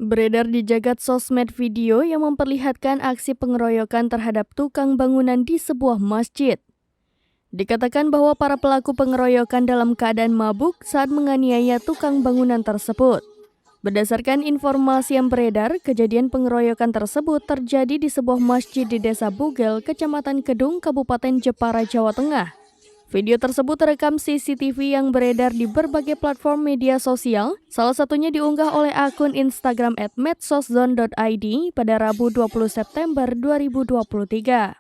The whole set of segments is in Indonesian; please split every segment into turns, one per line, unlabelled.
Beredar di jagat sosmed video yang memperlihatkan aksi pengeroyokan terhadap tukang bangunan di sebuah masjid. Dikatakan bahwa para pelaku pengeroyokan dalam keadaan mabuk saat menganiaya tukang bangunan tersebut. Berdasarkan informasi yang beredar, kejadian pengeroyokan tersebut terjadi di sebuah masjid di Desa Bugel, Kecamatan Kedung, Kabupaten Jepara, Jawa Tengah. Video tersebut terekam CCTV yang beredar di berbagai platform media sosial, salah satunya diunggah oleh akun Instagram @medsoszone.id pada Rabu 20 September 2023.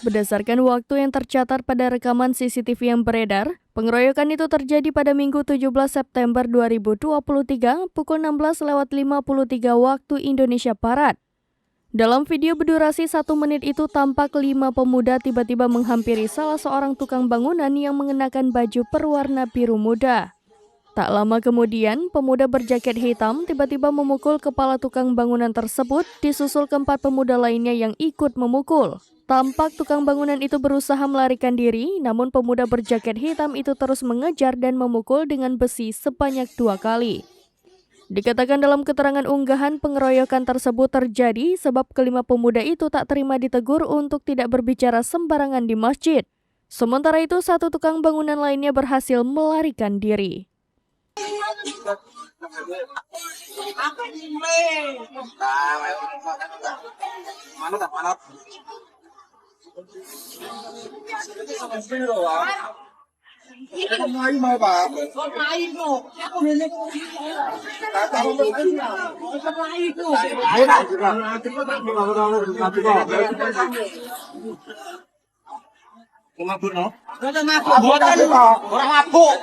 Berdasarkan waktu yang tercatat pada rekaman CCTV yang beredar, pengeroyokan itu terjadi pada Minggu 17 September 2023 pukul 16.53 waktu Indonesia Barat. Dalam video berdurasi 1 menit itu tampak 5 pemuda tiba-tiba menghampiri salah seorang tukang bangunan yang mengenakan baju berwarna biru muda. Tak lama kemudian, pemuda berjaket hitam tiba-tiba memukul kepala tukang bangunan tersebut, disusul keempat pemuda lainnya yang ikut memukul. Tampak tukang bangunan itu berusaha melarikan diri, namun pemuda berjaket hitam itu terus mengejar dan memukul dengan besi sebanyak 2 kali. Dikatakan dalam keterangan unggahan, pengeroyokan tersebut terjadi sebab kelima pemuda itu tak terima ditegur untuk tidak berbicara sembarangan di masjid. Sementara itu, satu tukang bangunan lainnya berhasil melarikan diri.
Mabuk no? Orang mabuk.